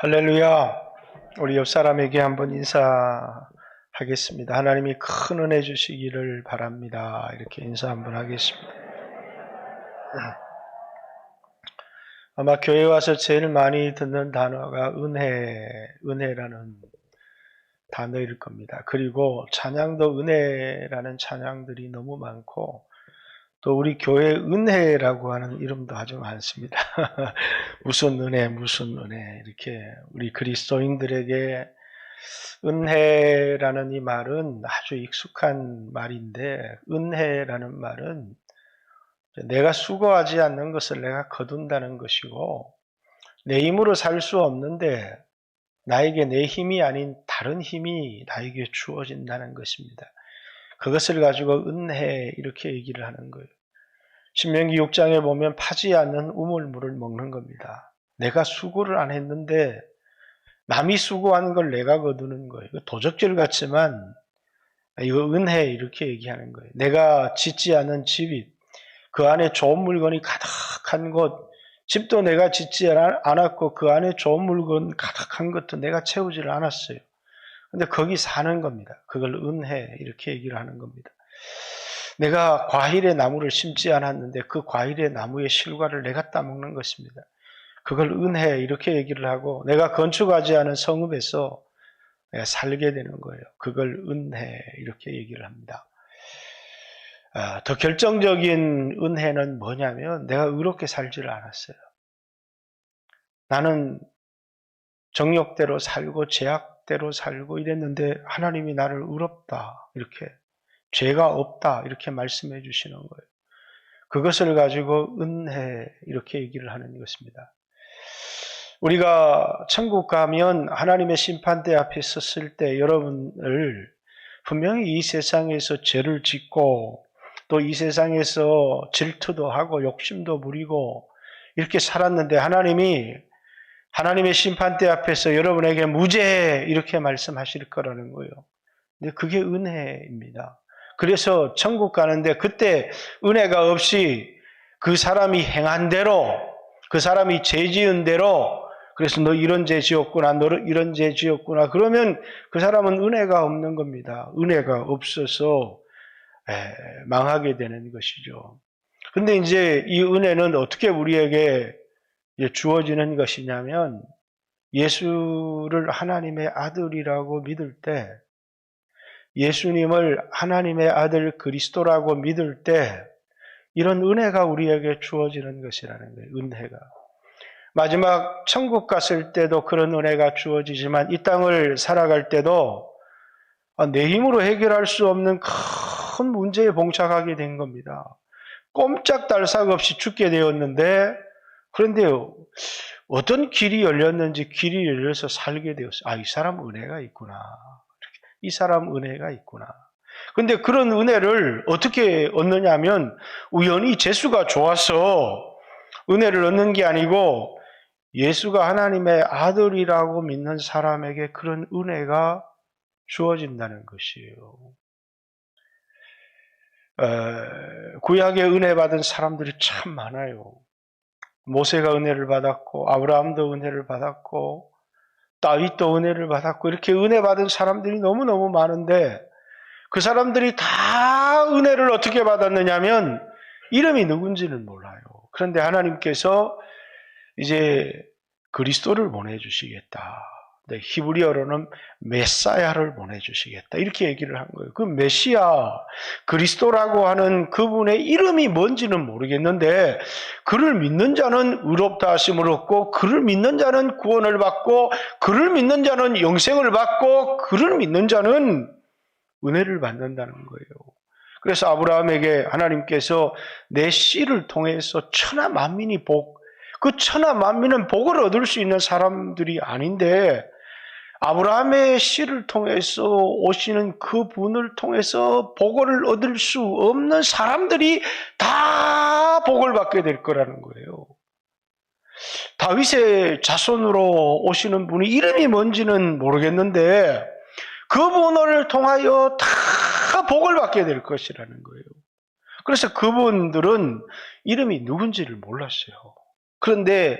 할렐루야. 우리 옆 사람에게 한번 인사하겠습니다. 하나님이 큰 은혜 주시기를 바랍니다. 이렇게 인사 한번 하겠습니다. 아마 교회 와서 제일 많이 듣는 단어가 은혜라는 단어일 겁니다. 그리고 찬양도 은혜라는 찬양들이 너무 많고, 또 우리 교회 은혜라고 하는 이름도 아주 많습니다. 무슨 은혜 이렇게 우리 그리스도인들에게 은혜라는 이 말은 아주 익숙한 말인데, 은혜라는 말은 내가 수고하지 않는 것을 내가 거둔다는 것이고, 내 힘으로 살 수 없는데 나에게 내 힘이 아닌 다른 힘이 나에게 주어진다는 것입니다. 그것을 가지고 은혜 이렇게 얘기를 하는 거예요. 신명기 6장에 보면 파지 않는 우물물을 먹는 겁니다. 내가 수고를 안 했는데 남이 수고한 걸 내가 거두는 거예요. 도적질 같지만 이거 은혜 이렇게 얘기하는 거예요. 내가 짓지 않은 집이, 그 안에 좋은 물건이 가득한 곳, 집도 내가 짓지 않았고 그 안에 좋은 물건 가득한 것도 내가 채우지를 않았어요. 근데 거기 사는 겁니다. 그걸 은혜 이렇게 얘기를 하는 겁니다. 내가 과일의 나무를 심지 않았는데 그 과일의 나무의 실과를 내가 따먹는 것입니다. 그걸 은혜 이렇게 얘기를 하고, 내가 건축하지 않은 성읍에서 내가 살게 되는 거예요. 그걸 은혜 이렇게 얘기를 합니다. 더 결정적인 은혜는 뭐냐면, 내가 의롭게 살지를 않았어요. 나는 정욕대로 살고 죄악대로 살고 이랬는데 하나님이 나를 의롭다, 이렇게 죄가 없다 이렇게 말씀해 주시는 거예요. 그것을 가지고 은혜 이렇게 얘기를 하는 것입니다. 우리가 천국 가면 하나님의 심판대 앞에 섰을 때 여러분을 분명히 이 세상에서 죄를 짓고 또 이 세상에서 질투도 하고 욕심도 부리고 이렇게 살았는데, 하나님의 심판대 앞에서 여러분에게 무죄 이렇게 말씀하실 거라는 거예요. 근데 그게 은혜입니다. 그래서 천국 가는데 그때 은혜가 없이 그 사람이 행한 대로, 그 사람이 죄 지은 대로, 그래서 너 이런 죄 지었구나, 너 이런 죄 지었구나, 그러면 그 사람은 은혜가 없는 겁니다. 은혜가 없어서 망하게 되는 것이죠. 근데 이제 이 은혜는 어떻게 우리에게 주어지는 것이냐면, 예수를 하나님의 아들이라고 믿을 때, 예수님을 하나님의 아들 그리스도라고 믿을 때 이런 은혜가 우리에게 주어지는 것이라는 거예요. 은혜가. 마지막 천국 갔을 때도 그런 은혜가 주어지지만, 이 땅을 살아갈 때도 내 힘으로 해결할 수 없는 큰 문제에 봉착하게 된 겁니다. 꼼짝달싹 없이 죽게 되었는데, 그런데요, 어떤 길이 열렸는지 길이 열려서 살게 되었어요. 이 사람 은혜가 있구나. 이 사람 은혜가 있구나. 근데 그런 은혜를 어떻게 얻느냐 하면, 우연히 재수가 좋아서 은혜를 얻는 게 아니고, 예수가 하나님의 아들이라고 믿는 사람에게 그런 은혜가 주어진다는 것이에요. 구약에 은혜 받은 사람들이 참 많아요. 모세가 은혜를 받았고, 아브라함도 은혜를 받았고, 다윗도 은혜를 받았고, 이렇게 은혜 받은 사람들이 너무너무 많은데, 그 사람들이 다 은혜를 어떻게 받았느냐면 이름이 누군지는 몰라요. 그런데 하나님께서 이제 그리스도를 보내주시겠다. 히브리어로는 메사야를 보내주시겠다, 이렇게 얘기를 한 거예요. 그 메시아, 그리스도라고 하는 그분의 이름이 뭔지는 모르겠는데, 그를 믿는 자는 의롭다 하심을 얻고, 그를 믿는 자는 구원을 받고, 그를 믿는 자는 영생을 받고, 그를 믿는 자는 은혜를 받는다는 거예요. 그래서 아브라함에게 하나님께서 내 씨를 통해서 천하 만민이 그 천하 만민은 복을 얻을 수 있는 사람들이 아닌데, 아브라함의 씨를 통해서 오시는 그 분을 통해서 복을 얻을 수 없는 사람들이 다 복을 받게 될 거라는 거예요. 다윗의 자손으로 오시는 분이 이름이 뭔지는 모르겠는데, 그분을 통하여 다 복을 받게 될 것이라는 거예요. 그래서 그분들은 이름이 누군지를 몰랐어요. 그런데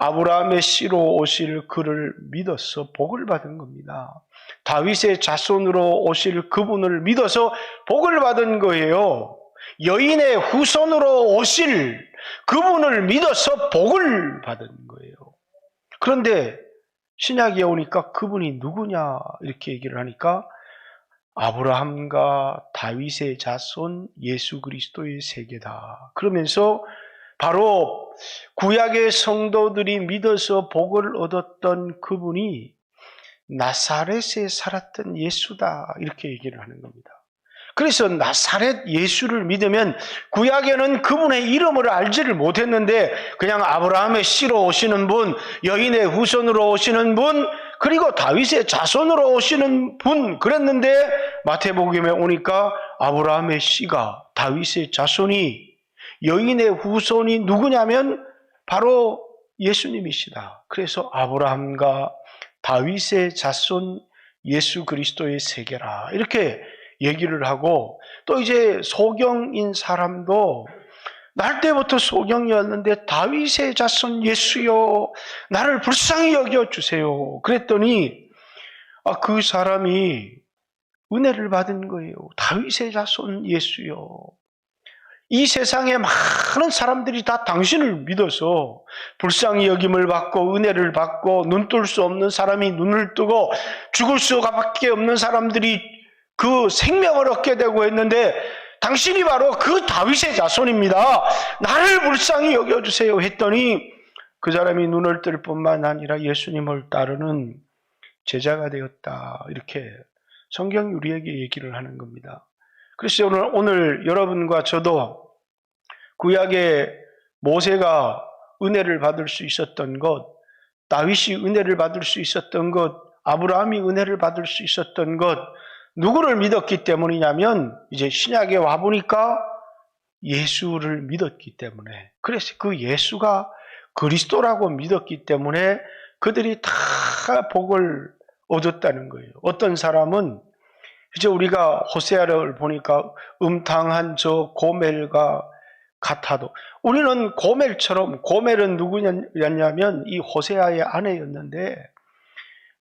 아브라함의 씨로 오실 그를 믿어서 복을 받은 겁니다. 다윗의 자손으로 오실 그분을 믿어서 복을 받은 거예요. 여인의 후손으로 오실 그분을 믿어서 복을 받은 거예요. 그런데 신약에 오니까 그분이 누구냐 이렇게 얘기를 하니까 아브라함과 다윗의 자손 예수 그리스도의 세계다. 그러면서 바로 구약의 성도들이 믿어서 복을 얻었던 그분이 나사렛에 살았던 예수다 이렇게 얘기를 하는 겁니다. 그래서 나사렛 예수를 믿으면 구약에는 그분의 이름을 알지를 못했는데 그냥 아브라함의 씨로 오시는 분, 여인의 후손으로 오시는 분, 그리고 다윗의 자손으로 오시는 분 그랬는데 마태복음에 오니까 아브라함의 씨가 다윗의 자손이 여인의 후손이 누구냐면 바로 예수님이시다. 그래서 아브라함과 다윗의 자손 예수 그리스도의 세계라 이렇게 얘기를 하고 또 이제 소경인 사람도 날 때부터 소경이었는데 다윗의 자손 예수여 나를 불쌍히 여겨주세요. 그랬더니 그 사람이 은혜를 받은 거예요. 다윗의 자손 예수여 이 세상에 많은 사람들이 다 당신을 믿어서 불쌍히 여김을 받고 은혜를 받고 눈 뜰 수 없는 사람이 눈을 뜨고 죽을 수밖에 없는 사람들이 그 생명을 얻게 되고 했는데 당신이 바로 그 다윗의 자손입니다. 나를 불쌍히 여겨주세요 했더니 그 사람이 눈을 뜰 뿐만 아니라 예수님을 따르는 제자가 되었다. 이렇게 성경이 우리에게 얘기를 하는 겁니다. 그래서 오늘 여러분과 저도 구약의 모세가 은혜를 받을 수 있었던 것, 다윗이 은혜를 받을 수 있었던 것, 아브라함이 은혜를 받을 수 있었던 것, 누구를 믿었기 때문이냐면 이제 신약에 와보니까 예수를 믿었기 때문에 그래서 그 예수가 그리스도라고 믿었기 때문에 그들이 다 복을 얻었다는 거예요. 어떤 사람은 이제 우리가 호세아를 보니까 음탕한 저 고멜과 같아도 우리는 고멜은 누구였냐면 이 호세아의 아내였는데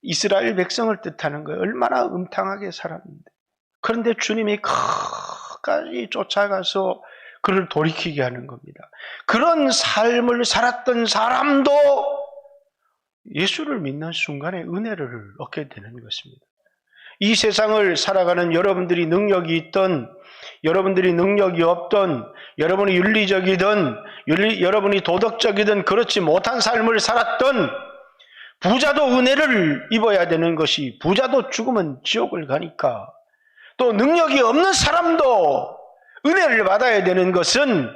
이스라엘 백성을 뜻하는 거예요. 얼마나 음탕하게 살았는데 그런데 주님이 끝까지 쫓아가서 그를 돌이키게 하는 겁니다. 그런 삶을 살았던 사람도 예수를 믿는 순간에 은혜를 얻게 되는 것입니다. 이 세상을 살아가는 여러분들이 능력이 있던 여러분들이 능력이 없던 여러분이 윤리적이든 여러분이 도덕적이든 그렇지 못한 삶을 살았던 부자도 은혜를 입어야 되는 것이 부자도 죽으면 지옥을 가니까 또 능력이 없는 사람도 은혜를 받아야 되는 것은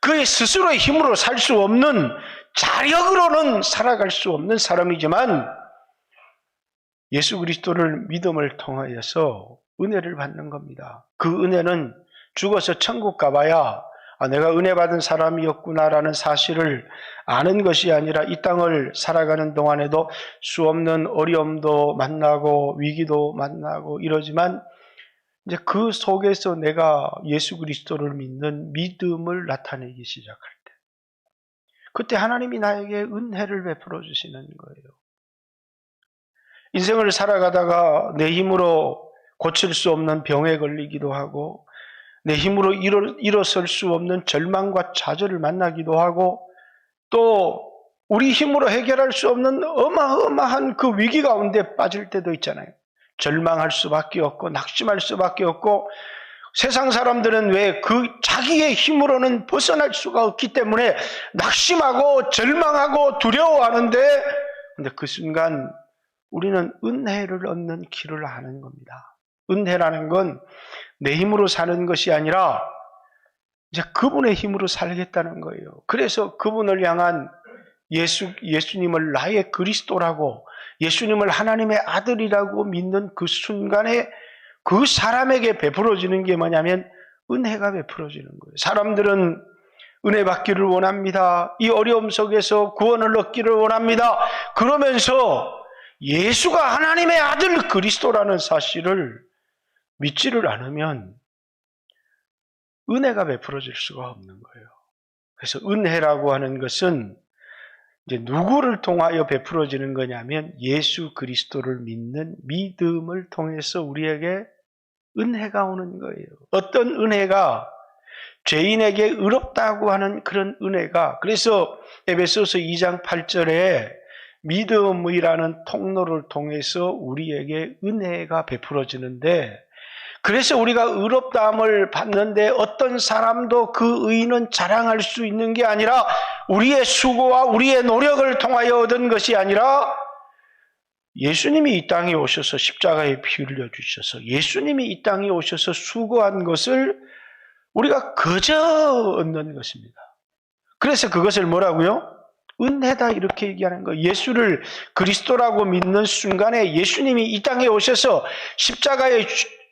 그의 스스로의 힘으로 살 수 없는 자력으로는 살아갈 수 없는 사람이지만 예수 그리스도를 믿음을 통하여서 은혜를 받는 겁니다. 그 은혜는 죽어서 천국 가봐야 내가 은혜 받은 사람이었구나라는 사실을 아는 것이 아니라 이 땅을 살아가는 동안에도 수없는 어려움도 만나고 위기도 만나고 이러지만 이제 그 속에서 내가 예수 그리스도를 믿는 믿음을 나타내기 시작할 때 그때 하나님이 나에게 은혜를 베풀어 주시는 거예요. 인생을 살아가다가 내 힘으로 고칠 수 없는 병에 걸리기도 하고 내 힘으로 일어설 수 없는 절망과 좌절을 만나기도 하고 또 우리 힘으로 해결할 수 없는 어마어마한 그 위기 가운데 빠질 때도 있잖아요. 절망할 수밖에 없고 낙심할 수밖에 없고 세상 사람들은 왜 그 자기의 힘으로는 벗어날 수가 없기 때문에 낙심하고 절망하고 두려워하는데 근데 그 순간 우리는 은혜를 얻는 길을 아는 겁니다. 은혜라는 건 내 힘으로 사는 것이 아니라 이제 그분의 힘으로 살겠다는 거예요. 그래서 그분을 향한 예수님을 나의 그리스도라고 예수님을 하나님의 아들이라고 믿는 그 순간에 그 사람에게 베풀어지는 게 뭐냐면 은혜가 베풀어지는 거예요. 사람들은 은혜 받기를 원합니다. 이 어려움 속에서 구원을 얻기를 원합니다. 그러면서 예수가 하나님의 아들 그리스도라는 사실을 믿지를 않으면 은혜가 베풀어질 수가 없는 거예요. 그래서 은혜라고 하는 것은 이제 누구를 통하여 베풀어지는 거냐면 예수 그리스도를 믿는 믿음을 통해서 우리에게 은혜가 오는 거예요. 어떤 은혜가 죄인에게 의롭다고 하는 그런 은혜가, 그래서 에베소서 2장 8절에 믿음이라는 통로를 통해서 우리에게 은혜가 베풀어지는데, 그래서 우리가 의롭다함을 받는데 어떤 사람도 그 의는 자랑할 수 있는 게 아니라 우리의 수고와 우리의 노력을 통하여 얻은 것이 아니라 예수님이 이 땅에 오셔서 십자가에 피 흘려주셔서 예수님이 이 땅에 오셔서 수고한 것을 우리가 그저 얻는 것입니다. 그래서 그것을 뭐라고요? 은혜다 이렇게 얘기하는 거예요. 예수를 그리스도라고 믿는 순간에 예수님이 이 땅에 오셔서 십자가에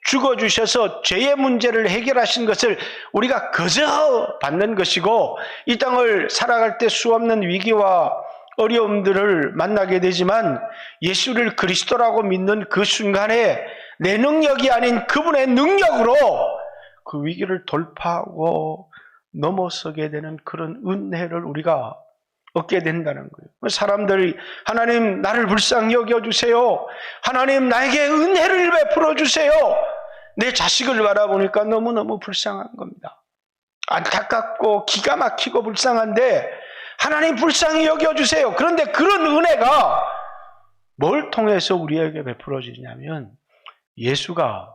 죽어주셔서 죄의 문제를 해결하신 것을 우리가 그저 받는 것이고, 이 땅을 살아갈 때 수없는 위기와 어려움들을 만나게 되지만 예수를 그리스도라고 믿는 그 순간에 내 능력이 아닌 그분의 능력으로 그 위기를 돌파하고 넘어서게 되는 그런 은혜를 우리가 얻게 된다는 거예요. 사람들이 하나님 나를 불쌍히 여겨주세요, 하나님 나에게 은혜를 베풀어 주세요, 내 자식을 바라보니까 너무너무 불쌍한 겁니다. 안타깝고 기가 막히고 불쌍한데 하나님 불쌍히 여겨주세요. 그런데 그런 은혜가 뭘 통해서 우리에게 베풀어지냐면 예수가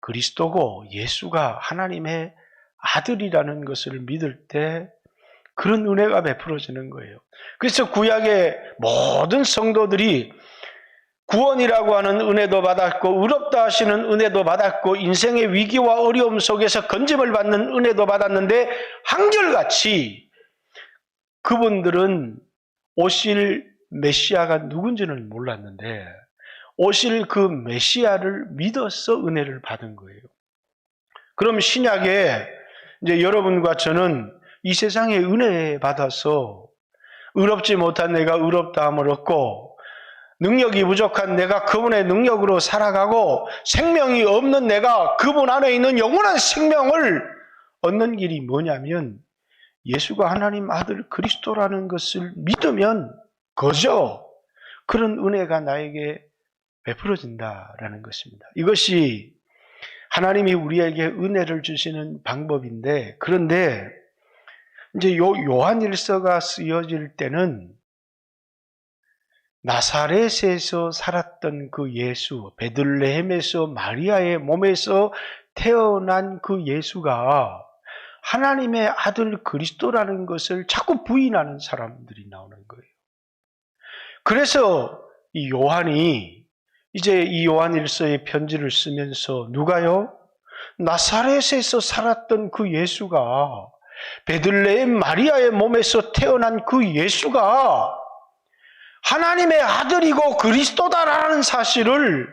그리스도고 예수가 하나님의 아들이라는 것을 믿을 때 그런 은혜가 베풀어지는 거예요. 그래서 구약의 모든 성도들이 구원이라고 하는 은혜도 받았고 의롭다 하시는 은혜도 받았고 인생의 위기와 어려움 속에서 건짐을 받는 은혜도 받았는데 한결같이 그분들은 오실 메시아가 누군지는 몰랐는데 오실 그 메시아를 믿어서 은혜를 받은 거예요. 그럼 신약에 이제 여러분과 저는 이 세상에 은혜 받아서 의롭지 못한 내가 의롭다함을 얻고 능력이 부족한 내가 그분의 능력으로 살아가고 생명이 없는 내가 그분 안에 있는 영원한 생명을 얻는 길이 뭐냐면 예수가 하나님 아들 그리스도라는 것을 믿으면 거저 그런 은혜가 나에게 베풀어진다라는 것입니다. 이것이 하나님이 우리에게 은혜를 주시는 방법인데, 그런데 이제 요한일서가 쓰여질 때는 나사렛에서 살았던 그 예수, 베들레헴에서 마리아의 몸에서 태어난 그 예수가 하나님의 아들 그리스도라는 것을 자꾸 부인하는 사람들이 나오는 거예요. 그래서 이 요한이 이제 이 요한일서의 편지를 쓰면서 누가요? 나사렛에서 살았던 그 예수가, 베들레헴 마리아의 몸에서 태어난 그 예수가 하나님의 아들이고 그리스도다라는 사실을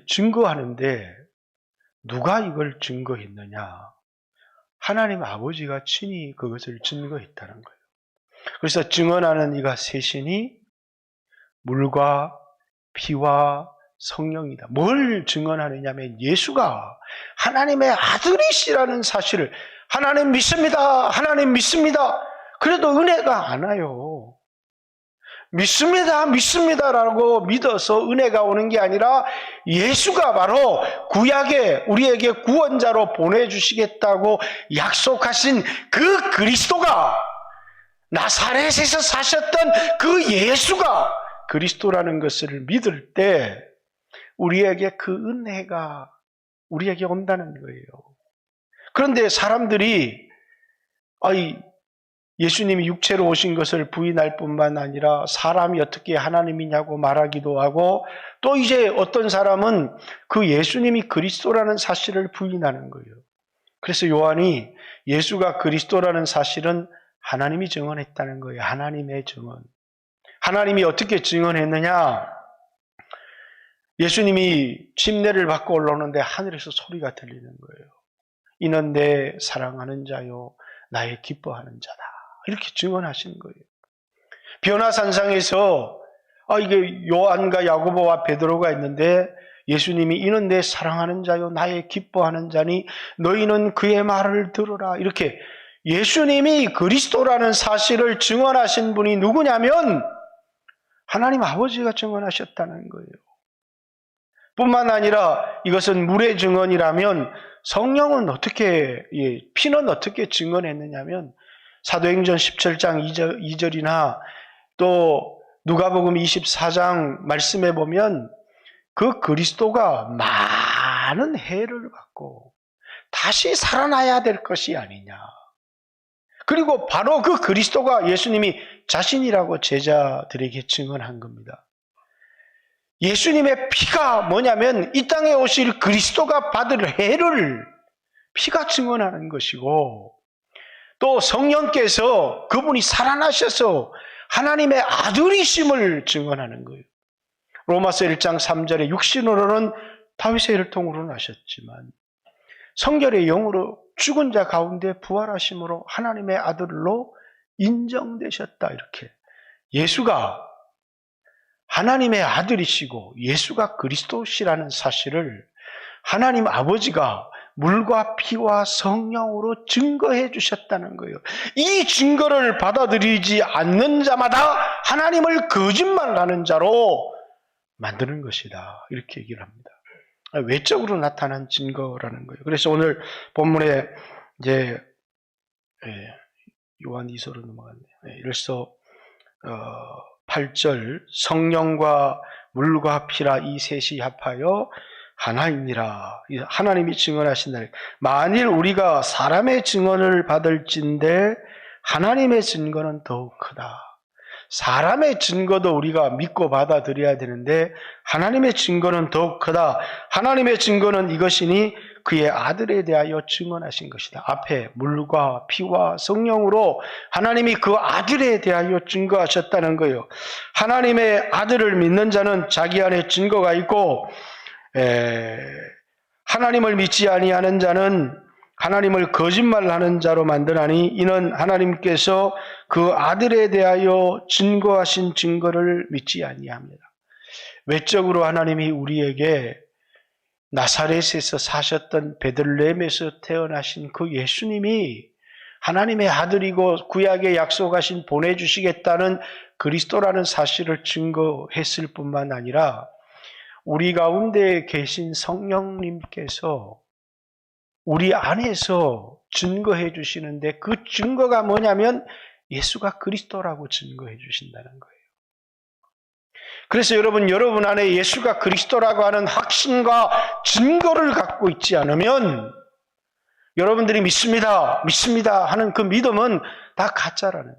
증거하는데 누가 이걸 증거했느냐? 하나님 아버지가 친히 그것을 증거했다는 거예요. 그래서 증언하는 이가 셋이니 물과 피와 성령이다. 뭘 증언하느냐면 예수가 하나님의 아들이시라는 사실을, 하나님 믿습니다, 하나님 믿습니다. 그래도 은혜가 안 와요. 믿습니다, 믿습니다라고 믿어서 은혜가 오는 게 아니라 예수가 바로 구약에 우리에게 구원자로 보내주시겠다고 약속하신 그 그리스도가, 나사렛에서 사셨던 그 예수가 그리스도라는 것을 믿을 때 우리에게 그 은혜가 우리에게 온다는 거예요. 그런데 사람들이 예수님이 육체로 오신 것을 부인할 뿐만 아니라 사람이 어떻게 하나님이냐고 말하기도 하고, 또 이제 어떤 사람은 그 예수님이 그리스도라는 사실을 부인하는 거예요. 그래서 요한이 예수가 그리스도라는 사실은 하나님이 증언했다는 거예요. 하나님의 증언. 하나님이 어떻게 증언했느냐? 예수님이 침례를 받고 올라오는데 하늘에서 소리가 들리는 거예요. 이는 내 사랑하는 자요 나의 기뻐하는 자다. 이렇게 증언하시는 거예요. 변화산상에서 이게 요한과 야고보와 베드로가 있는데 예수님이 이는 내 사랑하는 자요 나의 기뻐하는 자니 너희는 그의 말을 들으라. 이렇게 예수님이 그리스도라는 사실을 증언하신 분이 누구냐면 하나님 아버지가 증언하셨다는 거예요. 뿐만 아니라 이것은 물의 증언이라면 성령은 어떻게, 피는 어떻게 증언했느냐면 사도행전 17장 2절이나 또 누가복음 24장 말씀해 보면 그 그리스도가 많은 해를 받고 다시 살아나야 될 것이 아니냐. 그리고 바로 그 그리스도가 예수님이 자신이라고 제자들에게 증언한 겁니다. 예수님의 피가 뭐냐면 이 땅에 오실 그리스도가 받을 해를 피가 증언하는 것이고, 또 성령께서 그분이 살아나셔서 하나님의 아들이심을 증언하는 거예요. 로마서 1장 3절에 육신으로는 다윗의 혈통으로 나셨지만 성결의 영으로 죽은 자 가운데 부활하심으로 하나님의 아들로 인정되셨다. 이렇게 예수가 하나님의 아들이시고 예수가 그리스도시라는 사실을 하나님 아버지가 물과 피와 성령으로 증거해 주셨다는 거예요. 이 증거를 받아들이지 않는 자마다 하나님을 거짓말하는 자로 만드는 것이다. 이렇게 얘기를 합니다. 외적으로 나타난 증거라는 거예요. 그래서 오늘 본문에 이제 요한 2서로 넘어갔네요. 이래서 8절 성령과 물과 피라 이 셋이 합하여 하나이니라. 하나님이 증언하신다. 만일 우리가 사람의 증언을 받을진대 하나님의 증거는 더욱 크다. 사람의 증거도 우리가 믿고 받아들여야 되는데 하나님의 증거는 더욱 크다. 하나님의 증거는 이것이니 그의 아들에 대하여 증언하신 것이다. 앞에 물과 피와 성령으로 하나님이 그 아들에 대하여 증거하셨다는 거예요. 하나님의 아들을 믿는 자는 자기 안에 증거가 있고, 하나님을 믿지 아니하는 자는 하나님을 거짓말하는 자로 만드나니 이는 하나님께서 그 아들에 대하여 증거하신 증거를 믿지 아니합니다. 외적으로 하나님이 우리에게 나사렛에서 사셨던 베들레헴에서 태어나신 그 예수님이 하나님의 아들이고 구약에 약속하신 보내주시겠다는 그리스도라는 사실을 증거했을 뿐만 아니라 우리 가운데 계신 성령님께서 우리 안에서 증거해 주시는데 그 증거가 뭐냐면 예수가 그리스도라고 증거해 주신다는 거예요. 그래서 여러분 안에 예수가 그리스도라고 하는 확신과 증거를 갖고 있지 않으면 여러분들이 믿습니다 하는 그 믿음은 다 가짜라는,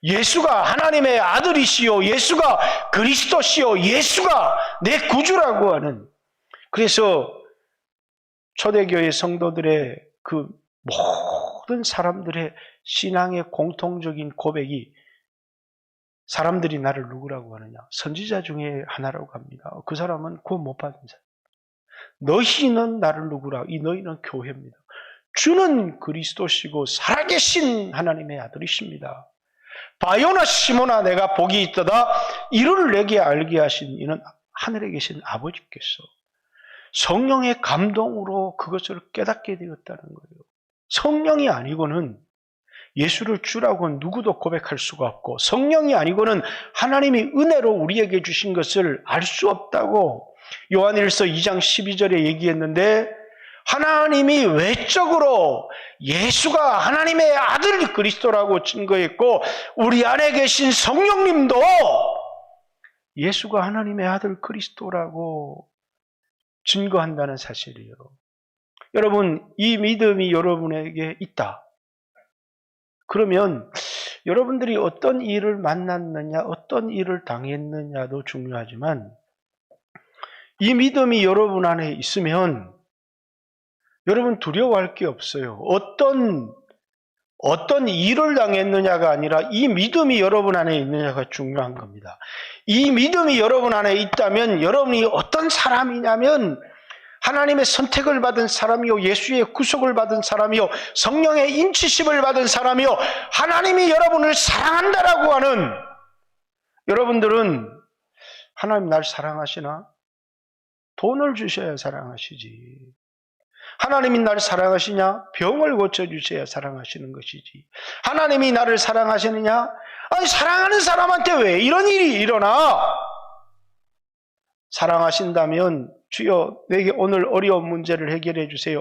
예수가 하나님의 아들이시요 예수가 그리스도시요 예수가 내 구주라고 하는, 그래서 초대교회 성도들의 그 모든 사람들의 신앙의 공통적인 고백이 사람들이 나를 누구라고 하느냐? 선지자 중에 하나라고 합니다. 그 사람은 구원 못 받은 자. 너희는 나를 누구라? 이 너희는 교회입니다. 주는 그리스도시고 살아계신 하나님의 아들이십니다. 바요나 시모나 내가 복이 있도다. 이를 내게 알게 하신 이는 하늘에 계신 아버지께서 성령의 감동으로 그것을 깨닫게 되었다는 거예요. 성령이 아니고는 예수를 주라고 누구도 고백할 수가 없고, 성령이 아니고는 하나님이 은혜로 우리에게 주신 것을 알 수 없다고 요한일서 2장 12절에 얘기했는데, 하나님이 외적으로 예수가 하나님의 아들 그리스도라고 증거했고 우리 안에 계신 성령님도 예수가 하나님의 아들 그리스도라고 증거한다는 사실이에요. 여러분, 이 믿음이 여러분에게 있다. 그러면 여러분들이 어떤 일을 만났느냐, 어떤 일을 당했느냐도 중요하지만 이 믿음이 여러분 안에 있으면 여러분 두려워할 게 없어요. 어떤 일을 당했느냐가 아니라 이 믿음이 여러분 안에 있느냐가 중요한 겁니다. 이 믿음이 여러분 안에 있다면 여러분이 어떤 사람이냐면 하나님의 선택을 받은 사람이요, 예수의 구속을 받은 사람이요, 성령의 인치심을 받은 사람이요, 하나님이 여러분을 사랑한다라고 하는, 여러분들은 하나님 날 사랑하시나? 돈을 주셔야 사랑하시지. 하나님이 나를 사랑하시냐? 병을 고쳐주셔야 사랑하시는 것이지. 하나님이 나를 사랑하시느냐? 아니, 사랑하는 사람한테 왜 이런 일이 일어나? 사랑하신다면 주여 내게 오늘 어려운 문제를 해결해 주세요.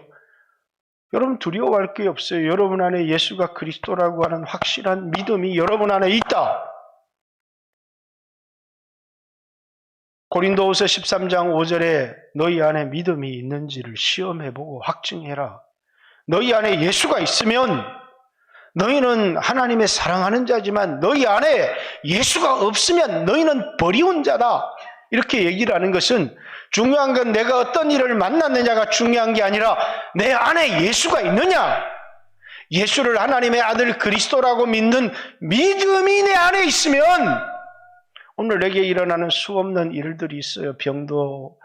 여러분 두려워할 게 없어요. 여러분 안에 예수가 그리스도라고 하는 확실한 믿음이 여러분 안에 있다. 고린도후서 13장 5절에 너희 안에 믿음이 있는지를 시험해보고 확증해라. 너희 안에 예수가 있으면 너희는 하나님의 사랑하는 자지만 너희 안에 예수가 없으면 너희는 버리운 자다. 이렇게 얘기를 하는 것은 중요한 건 내가 어떤 일을 만났느냐가 중요한 게 아니라 내 안에 예수가 있느냐. 예수를 하나님의 아들 그리스도라고 믿는 믿음이 내 안에 있으면 오늘 내게 일어나는 수없는 일들이 있어요. 병도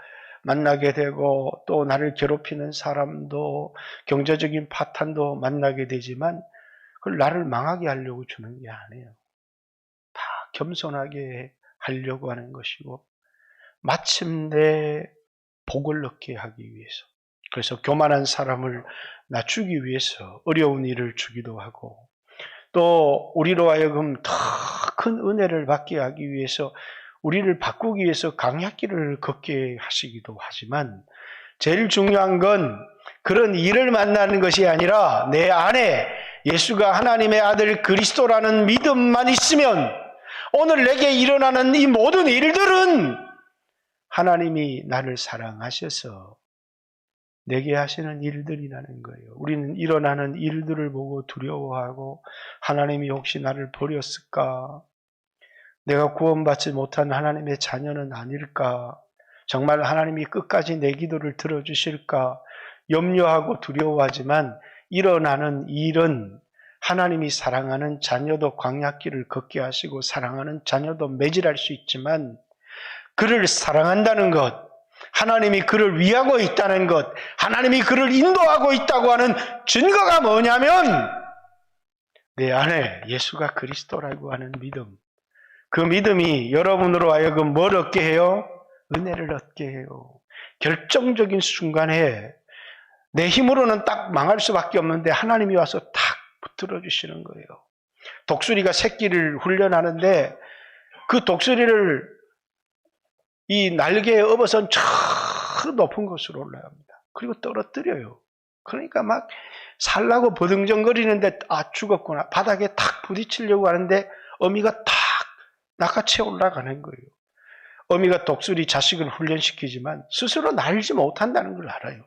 만나게 되고 또 나를 괴롭히는 사람도 경제적인 파탄도 만나게 되지만 그걸 나를 망하게 하려고 주는 게 아니에요. 다 겸손하게 하려고 하는 것이고 마침내 복을 얻게 하기 위해서, 그래서 교만한 사람을 낮추기 위해서 어려운 일을 주기도 하고 또 우리로 하여금 더 큰 은혜를 받게 하기 위해서 우리를 바꾸기 위해서 강약길을 걷게 하시기도 하지만 제일 중요한 건 그런 일을 만나는 것이 아니라 내 안에 예수가 하나님의 아들 그리스도라는 믿음만 있으면 오늘 내게 일어나는 이 모든 일들은 하나님이 나를 사랑하셔서 내게 하시는 일들이라는 거예요. 우리는 일어나는 일들을 보고 두려워하고 하나님이 혹시 나를 버렸을까? 내가 구원받지 못한 하나님의 자녀는 아닐까? 정말 하나님이 끝까지 내 기도를 들어주실까? 염려하고 두려워하지만 일어나는 일은 하나님이 사랑하는 자녀도 광야길을 걷게 하시고 사랑하는 자녀도 매질할 수 있지만 그를 사랑한다는 것, 하나님이 그를 위하고 있다는 것, 하나님이 그를 인도하고 있다고 하는 증거가 뭐냐면 내 안에 예수가 그리스도라고 하는 믿음, 그 믿음이 여러분으로 하여금 뭘 얻게 해요? 은혜를 얻게 해요. 결정적인 순간에 내 힘으로는 딱 망할 수밖에 없는데 하나님이 와서 탁 붙들어 주시는 거예요. 독수리가 새끼를 훈련하는데 그 독수리를 이 날개에 업어선 저 높은 곳으로 올라갑니다. 그리고 떨어뜨려요. 그러니까 막 살라고 버둥정거리는데 아 죽었구나. 바닥에 탁 부딪히려고 하는데 어미가 탁 낚아채 올라가는 거예요. 어미가 독수리 자식을 훈련시키지만 스스로 날지 못한다는 걸 알아요.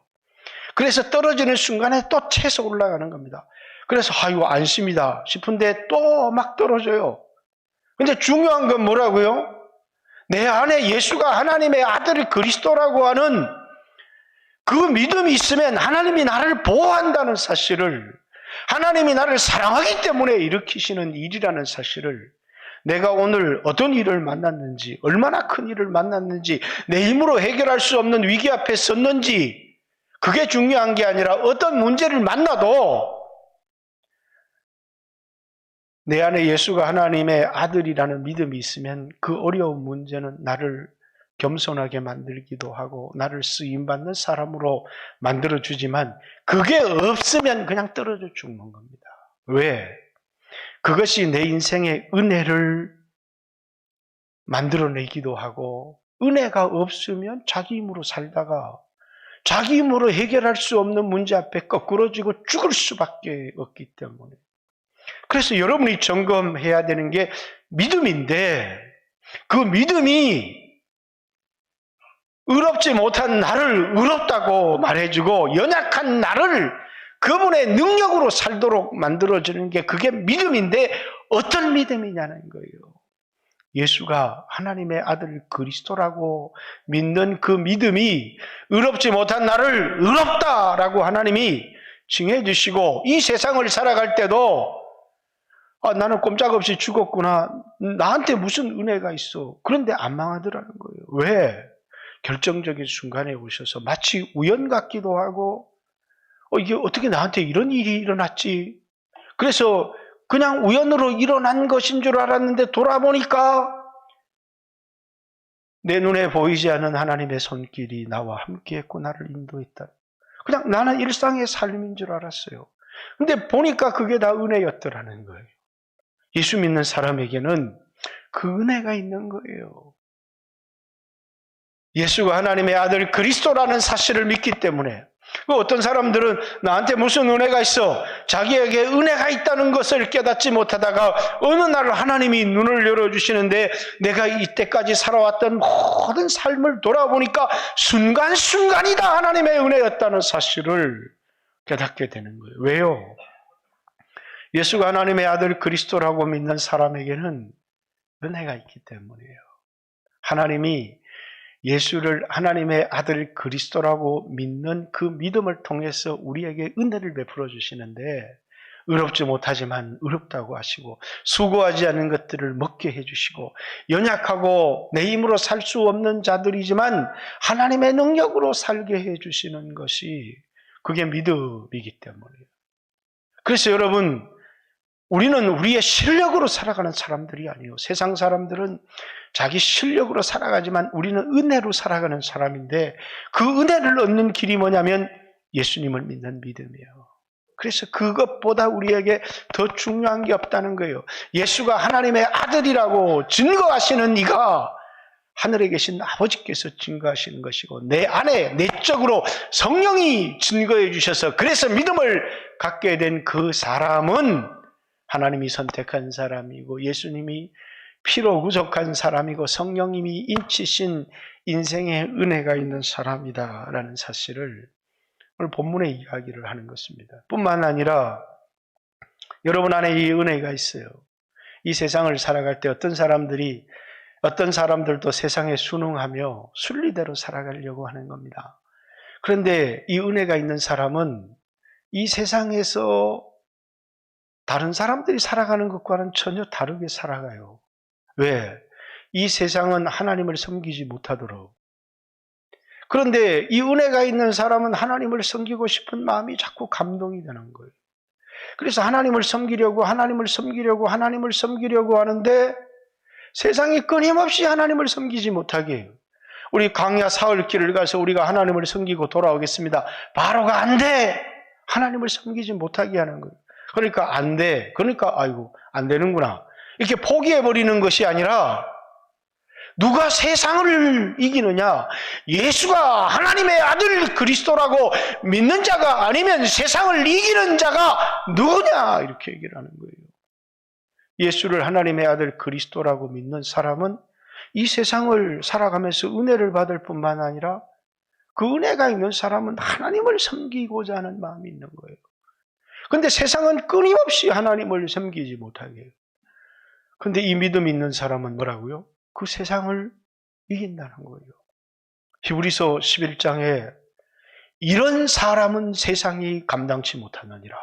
그래서 떨어지는 순간에 또 채서 올라가는 겁니다. 그래서 아이고 안심이다 싶은데 또 막 떨어져요. 근데 중요한 건 뭐라고요? 내 안에 예수가 하나님의 아들 그리스도라고 하는 그 믿음이 있으면 하나님이 나를 보호한다는 사실을, 하나님이 나를 사랑하기 때문에 일으키시는 일이라는 사실을, 내가 오늘 어떤 일을 만났는지, 얼마나 큰 일을 만났는지, 내 힘으로 해결할 수 없는 위기 앞에 섰는지, 그게 중요한 게 아니라 어떤 문제를 만나도 내 안에 예수가 하나님의 아들이라는 믿음이 있으면 그 어려운 문제는 나를 겸손하게 만들기도 하고 나를 쓰임받는 사람으로 만들어주지만 그게 없으면 그냥 떨어져 죽는 겁니다. 왜? 그것이 내 인생의 은혜를 만들어내기도 하고 은혜가 없으면 자기 힘으로 살다가 자기 힘으로 해결할 수 없는 문제 앞에 거꾸러지고 죽을 수밖에 없기 때문에 그래서 여러분이 점검해야 되는 게 믿음인데 그 믿음이 의롭지 못한 나를 의롭다고 말해주고 연약한 나를 그분의 능력으로 살도록 만들어주는 게 그게 믿음인데 어떤 믿음이냐는 거예요. 예수가 하나님의 아들 그리스도라고 믿는 그 믿음이 의롭지 못한 나를 의롭다라고 하나님이 칭해 주시고 이 세상을 살아갈 때도 나는 꼼짝없이 죽었구나. 나한테 무슨 은혜가 있어. 그런데 안 망하더라는 거예요. 왜? 결정적인 순간에 오셔서 마치 우연 같기도 하고 이게 어떻게 나한테 이런 일이 일어났지? 그래서 그냥 우연으로 일어난 것인 줄 알았는데 돌아보니까 내 눈에 보이지 않는 하나님의 손길이 나와 함께했고 나를 인도했다. 그냥 나는 일상의 삶인 줄 알았어요. 근데 보니까 그게 다 은혜였더라는 거예요. 예수 믿는 사람에게는 그 은혜가 있는 거예요. 예수가 하나님의 아들 그리스도라는 사실을 믿기 때문에, 어떤 사람들은 나한테 무슨 은혜가 있어? 자기에게 은혜가 있다는 것을 깨닫지 못하다가 어느 날 하나님이 눈을 열어주시는데 내가 이때까지 살아왔던 모든 삶을 돌아보니까 순간순간이다 하나님의 은혜였다는 사실을 깨닫게 되는 거예요. 왜요? 예수가 하나님의 아들 그리스도라고 믿는 사람에게는 은혜가 있기 때문이에요. 하나님이 예수를 하나님의 아들 그리스도라고 믿는 그 믿음을 통해서 우리에게 은혜를 베풀어 주시는데, 의롭지 못하지만 의롭다고 하시고, 수고하지 않은 것들을 먹게 해주시고, 연약하고 내 힘으로 살 수 없는 자들이지만 하나님의 능력으로 살게 해주시는 것이, 그게 믿음이기 때문이에요. 그래서 여러분, 우리는 우리의 실력으로 살아가는 사람들이 아니에요. 세상 사람들은 자기 실력으로 살아가지만 우리는 은혜로 살아가는 사람인데, 그 은혜를 얻는 길이 뭐냐면 예수님을 믿는 믿음이에요. 그래서 그것보다 우리에게 더 중요한 게 없다는 거예요. 예수가 하나님의 아들이라고 증거하시는 이가 하늘에 계신 아버지께서 증거하시는 것이고, 내 안에 내적으로 성령이 증거해 주셔서 그래서 믿음을 갖게 된 그 사람은 하나님이 선택한 사람이고, 예수님이 피로 구속한 사람이고, 성령님이 인치신 인생의 은혜가 있는 사람이다라는 사실을 오늘 본문의 이야기를 하는 것입니다. 뿐만 아니라 여러분 안에 이 은혜가 있어요. 이 세상을 살아갈 때 어떤 사람들도 세상에 순응하며 순리대로 살아가려고 하는 겁니다. 그런데 이 은혜가 있는 사람은 이 세상에서 다른 사람들이 살아가는 것과는 전혀 다르게 살아가요. 왜? 이 세상은 하나님을 섬기지 못하도록. 그런데 이 은혜가 있는 사람은 하나님을 섬기고 싶은 마음이 자꾸 감동이 되는 거예요. 그래서 하나님을 섬기려고 하는데 세상이 끊임없이 하나님을 섬기지 못하게 해요. 우리 광야 사흘길을 가서 우리가 하나님을 섬기고 돌아오겠습니다. 바로가 안 돼! 하나님을 섬기지 못하게 하는 거예요. 그러니까 안 돼. 그러니까 아이고 안 되는구나. 이렇게 포기해버리는 것이 아니라, 누가 세상을 이기느냐? 예수가 하나님의 아들 그리스도라고 믿는 자가 아니면 세상을 이기는 자가 누구냐? 이렇게 얘기를 하는 거예요. 예수를 하나님의 아들 그리스도라고 믿는 사람은 이 세상을 살아가면서 은혜를 받을 뿐만 아니라 그 은혜가 있는 사람은 하나님을 섬기고자 하는 마음이 있는 거예요. 그런데 세상은 끊임없이 하나님을 섬기지 못하게 해요. 그런데 이 믿음 있는 사람은 뭐라고요? 그 세상을 이긴다는 거예요. 히브리서 11장에 이런 사람은 세상이 감당치 못하느니라.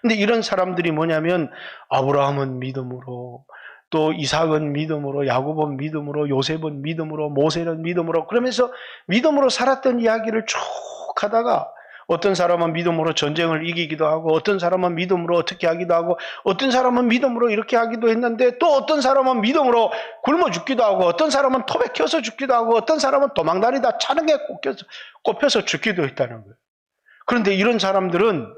근데 이런 사람들이 뭐냐면, 아브라함은 믿음으로, 또 이삭은 믿음으로, 야곱은 믿음으로, 요셉은 믿음으로, 모세는 믿음으로, 그러면서 믿음으로 살았던 이야기를 쭉 하다가, 어떤 사람은 믿음으로 전쟁을 이기기도 하고, 어떤 사람은 믿음으로 어떻게 하기도 하고, 어떤 사람은 믿음으로 이렇게 하기도 했는데, 또 어떤 사람은 믿음으로 굶어 죽기도 하고, 어떤 사람은 톱에 켜서 죽기도 하고, 어떤 사람은 도망다니다 차능에 꼽혀서 죽기도 했다는 거예요. 그런데 이런 사람들은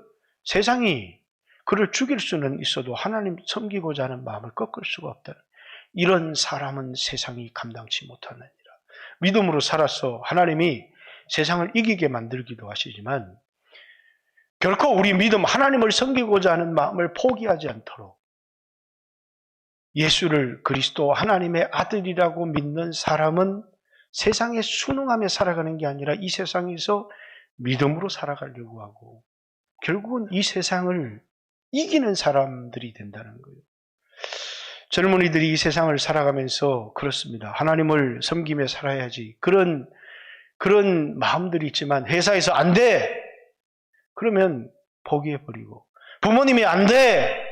세상이 그를 죽일 수는 있어도 하나님 섬기고자 하는 마음을 꺾을 수가 없다. 이런 사람은 세상이 감당치 못하느니라. 믿음으로 살아서 하나님이 세상을 이기게 만들기도 하시지만, 결코 우리 믿음, 하나님을 섬기고자 하는 마음을 포기하지 않도록 예수를 그리스도 하나님의 아들이라고 믿는 사람은 세상에 순응하며 살아가는 게 아니라 이 세상에서 믿음으로 살아가려고 하고, 결국은 이 세상을 이기는 사람들이 된다는 거예요. 젊은이들이 이 세상을 살아가면서 그렇습니다. 하나님을 섬기며 살아야지. 그런 마음들이 있지만, 회사에서 안 돼! 그러면 포기해버리고, 부모님이 안 돼!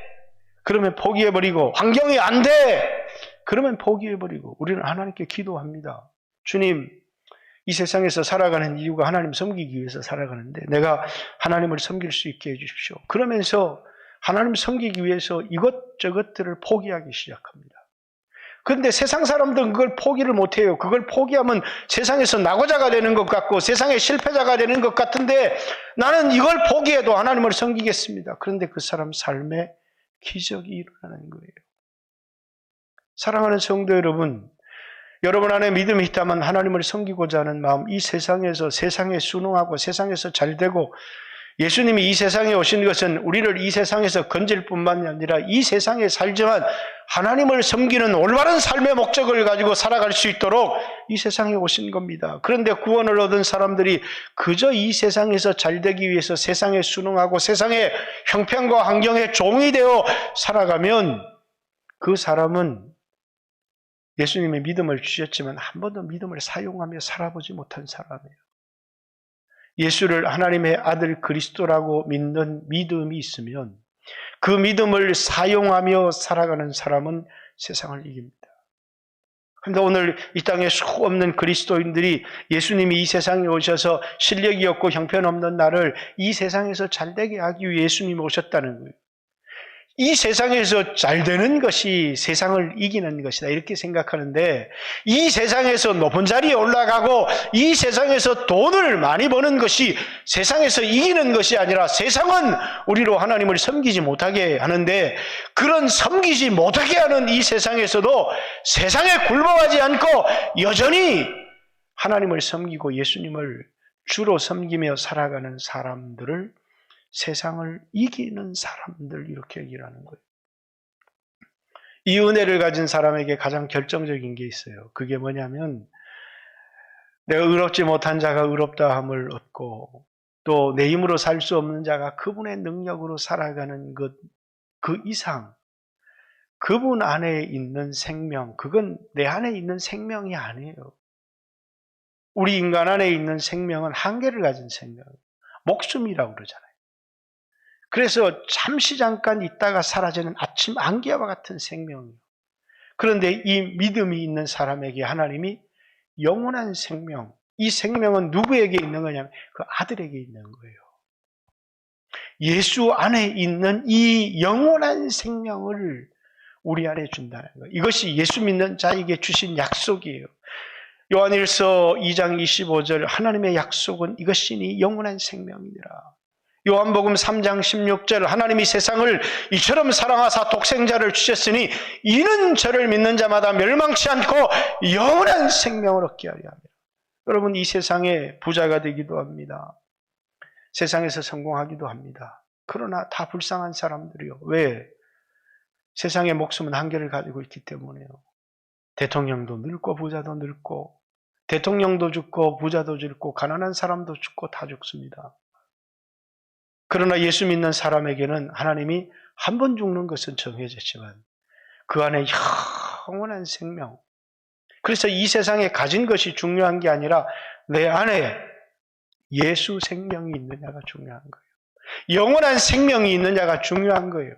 그러면 포기해버리고, 환경이 안 돼! 그러면 포기해버리고, 우리는 하나님께 기도합니다. 주님, 이 세상에서 살아가는 이유가 하나님 섬기기 위해서 살아가는데 내가 하나님을 섬길 수 있게 해주십시오. 그러면서 하나님 섬기기 위해서 이것저것들을 포기하기 시작합니다. 그런데 세상 사람들은 그걸 포기를 못해요. 그걸 포기하면 세상에서 낙오자가 되는 것 같고 세상의 실패자가 되는 것 같은데 나는 이걸 포기해도 하나님을 섬기겠습니다. 그런데 그 사람 삶에 기적이 일어나는 거예요. 사랑하는 성도 여러분, 여러분 안에 믿음이 있다면 하나님을 섬기고자 하는 마음, 이 세상에서 세상에 순응하고 세상에서 잘되고 예수님이 이 세상에 오신 것은 우리를 이 세상에서 건질 뿐만이 아니라 이 세상에 살지만 하나님을 섬기는 올바른 삶의 목적을 가지고 살아갈 수 있도록 이 세상에 오신 겁니다. 그런데 구원을 얻은 사람들이 그저 이 세상에서 잘되기 위해서 세상에 순응하고 세상의 형편과 환경에 종이 되어 살아가면 그 사람은 예수님의 믿음을 주셨지만 한 번도 믿음을 사용하며 살아보지 못한 사람이에요. 예수를 하나님의 아들 그리스도라고 믿는 믿음이 있으면 그 믿음을 사용하며 살아가는 사람은 세상을 이깁니다. 그런데 오늘 이 땅에 수 없는 그리스도인들이 예수님이 이 세상에 오셔서 실력이 없고 형편없는 나를 이 세상에서 잘되게 하기 위해 예수님이 오셨다는 거예요. 이 세상에서 잘되는 것이 세상을 이기는 것이다 이렇게 생각하는데 이 세상에서 높은 자리에 올라가고 이 세상에서 돈을 많이 버는 것이 세상에서 이기는 것이 아니라 세상은 우리로 하나님을 섬기지 못하게 하는데 그런 섬기지 못하게 하는 이 세상에서도 세상에 굴복하지 않고 여전히 하나님을 섬기고 예수님을 주로 섬기며 살아가는 사람들을 세상을 이기는 사람들 이렇게 얘기를 하는 거예요. 이 은혜를 가진 사람에게 가장 결정적인 게 있어요. 그게 뭐냐면 내가 의롭지 못한 자가 의롭다함을 얻고 또 내 힘으로 살 수 없는 자가 그분의 능력으로 살아가는 것 그 이상 그분 안에 있는 생명 그건 내 안에 있는 생명이 아니에요. 우리 인간 안에 있는 생명은 한계를 가진 생명이에요. 목숨이라고 그러잖아요. 그래서 잠시 잠깐 있다가 사라지는 아침 안개와 같은 생명이에요. 그런데 이 믿음이 있는 사람에게 하나님이 영원한 생명, 이 생명은 누구에게 있는 거냐면 그 아들에게 있는 거예요. 예수 안에 있는 이 영원한 생명을 우리 안에 준다는 거예요. 이것이 예수 믿는 자에게 주신 약속이에요. 요한일서 2장 25절 하나님의 약속은 이것이니 영원한 생명이니라. 요한복음 3장 16절 하나님이 세상을 이처럼 사랑하사 독생자를 주셨으니 이는 저를 믿는 자마다 멸망치 않고 영원한 생명을 얻게 하려 합니다. 여러분 이 세상에 부자가 되기도 합니다. 세상에서 성공하기도 합니다. 그러나 다 불쌍한 사람들이요. 왜? 세상의 목숨은 한계를 가지고 있기 때문에요. 대통령도 늙고 부자도 늙고 대통령도 죽고 부자도 죽고 가난한 사람도 죽고 다 죽습니다. 그러나 예수 믿는 사람에게는 하나님이 한 번 죽는 것은 정해졌지만 그 안에 영원한 생명. 그래서 이 세상에 가진 것이 중요한 게 아니라 내 안에 예수 생명이 있느냐가 중요한 거예요. 영원한 생명이 있느냐가 중요한 거예요.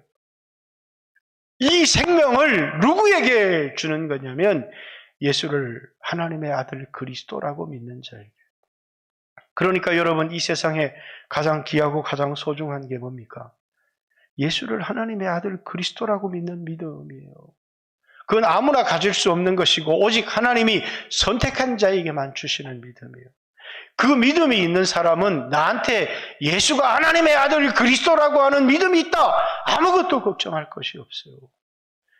이 생명을 누구에게 주는 거냐면 예수를 하나님의 아들 그리스도라고 믿는 자에게. 그러니까 여러분 이 세상에 가장 귀하고 가장 소중한 게 뭡니까? 예수를 하나님의 아들 그리스도라고 믿는 믿음이에요. 그건 아무나 가질 수 없는 것이고 오직 하나님이 선택한 자에게만 주시는 믿음이에요. 그 믿음이 있는 사람은 나한테 예수가 하나님의 아들 그리스도라고 하는 믿음이 있다. 아무것도 걱정할 것이 없어요.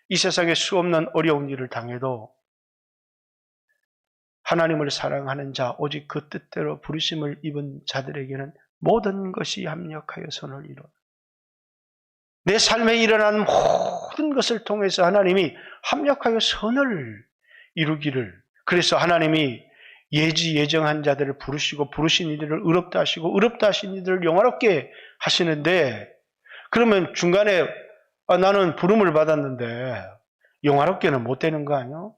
이 세상에 수없는 어려운 일을 당해도 하나님을 사랑하는 자, 오직 그 뜻대로 부르심을 입은 자들에게는 모든 것이 합력하여 선을 이루어. 내 삶에 일어나는 모든 것을 통해서 하나님이 합력하여 선을 이루기를. 그래서 하나님이 예정한 자들을 부르시고 부르신 이들을 의롭다 하시고 의롭다 하신 이들을 영화롭게 하시는데 그러면 중간에 나는 부름을 받았는데 영화롭게는 못 되는 거 아니야?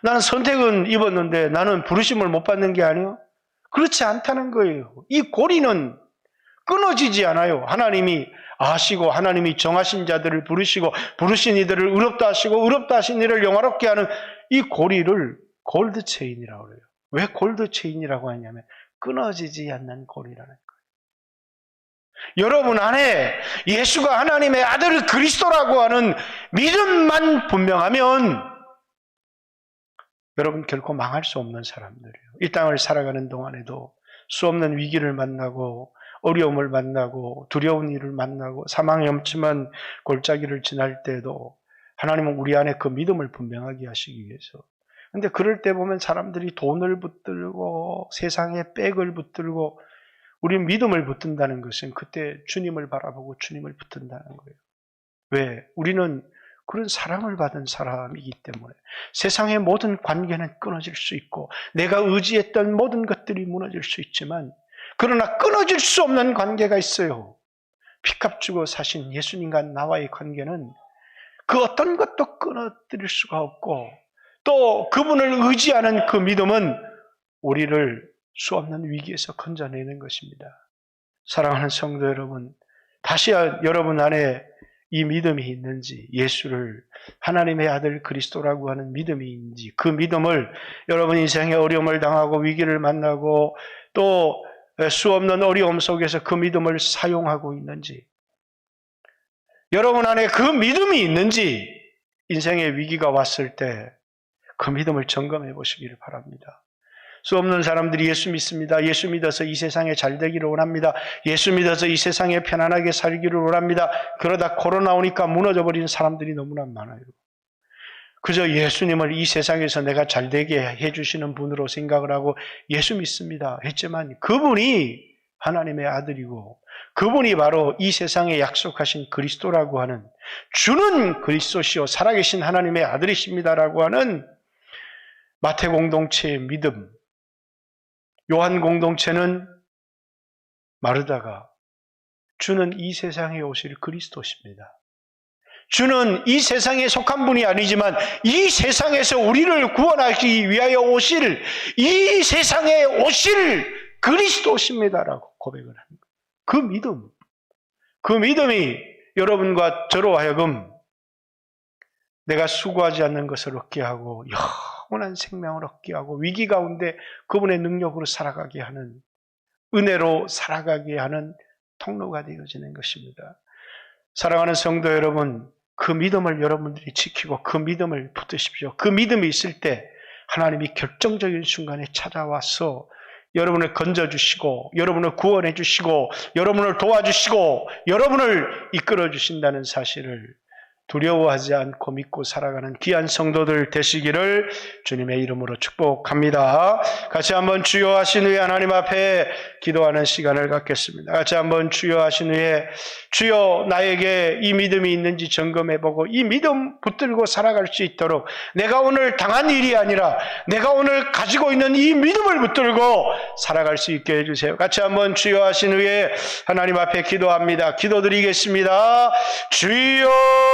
나는 선택은 입었는데 나는 부르심을 못 받는 게 아니요? 그렇지 않다는 거예요. 이 고리는 끊어지지 않아요. 하나님이 아시고 하나님이 정하신 자들을 부르시고 부르신 이들을 의롭다 하시고 의롭다 하신 이를 영화롭게 하는 이 고리를 골드 체인이라고 그래요. 왜 골드 체인이라고 하냐면 끊어지지 않는 고리라는 거예요. 여러분 안에 예수가 하나님의 아들 그리스도라고 하는 믿음만 분명하면 여러분 결코 망할 수 없는 사람들이에요. 이 땅을 살아가는 동안에도 수 없는 위기를 만나고 어려움을 만나고 두려운 일을 만나고 사망의 엄침한 골짜기를 지날 때에도 하나님은 우리 안에 그 믿음을 분명하게 하시기 위해서. 근데 그럴 때 보면 사람들이 돈을 붙들고 세상에 백을 붙들고 우리 믿음을 붙든다는 것은 그때 주님을 바라보고 주님을 붙든다는 거예요. 왜? 우리는 그런 사랑을 받은 사람이기 때문에 세상의 모든 관계는 끊어질 수 있고 내가 의지했던 모든 것들이 무너질 수 있지만 그러나 끊어질 수 없는 관계가 있어요. 피값 주고 사신 예수님과 나와의 관계는 그 어떤 것도 끊어뜨릴 수가 없고 또 그분을 의지하는 그 믿음은 우리를 수 없는 위기에서 건져내는 것입니다. 사랑하는 성도 여러분, 다시 여러분 안에 이 믿음이 있는지, 예수를 하나님의 아들 그리스도라고 하는 믿음이 있는지, 그 믿음을 여러분 인생의 어려움을 당하고 위기를 만나고 또 수 없는 어려움 속에서 그 믿음을 사용하고 있는지, 여러분 안에 그 믿음이 있는지 인생의 위기가 왔을 때 그 믿음을 점검해 보시기를 바랍니다. 수 없는 사람들이 예수 믿습니다. 예수 믿어서 이 세상에 잘 되기를 원합니다. 예수 믿어서 이 세상에 편안하게 살기를 원합니다. 그러다 코로나 오니까 무너져 버리는 사람들이 너무나 많아요. 그저 예수님을 이 세상에서 내가 잘 되게 해주시는 분으로 생각을 하고 예수 믿습니다 했지만 그분이 하나님의 아들이고 그분이 바로 이 세상에 약속하신 그리스도라고 하는 주는 그리스도시요 살아계신 하나님의 아들이십니다라고 하는 마태 공동체의 믿음, 요한 공동체는 마르다가 주는 이 세상에 오실 그리스도십니다. 주는 이 세상에 속한 분이 아니지만 이 세상에서 우리를 구원하기 위하여 오실 이 세상에 오실 그리스도십니다라고 고백을 합니다. 그 믿음, 그 믿음이 여러분과 저로 하여금 내가 수고하지 않는 것을 얻게 하고 영원한 생명을 얻게 하고 위기 가운데 그분의 능력으로 살아가게 하는 은혜로 살아가게 하는 통로가 되어지는 것입니다. 사랑하는 성도 여러분, 그 믿음을 여러분들이 지키고 그 믿음을 붙드십시오. 그 믿음이 있을 때 하나님이 결정적인 순간에 찾아와서 여러분을 건져주시고 여러분을 구원해 주시고 여러분을 도와주시고 여러분을 이끌어 주신다는 사실을 두려워하지 않고 믿고 살아가는 귀한 성도들 되시기를 주님의 이름으로 축복합니다. 같이 한번 주여 하신 후에 하나님 앞에 기도하는 시간을 갖겠습니다. 같이 한번 주여 하신 후에 주여 나에게 이 믿음이 있는지 점검해보고 이 믿음 붙들고 살아갈 수 있도록 내가 오늘 당한 일이 아니라 내가 오늘 가지고 있는 이 믿음을 붙들고 살아갈 수 있게 해주세요. 같이 한번 주여 하신 후에 하나님 앞에 기도합니다. 기도드리겠습니다. 주여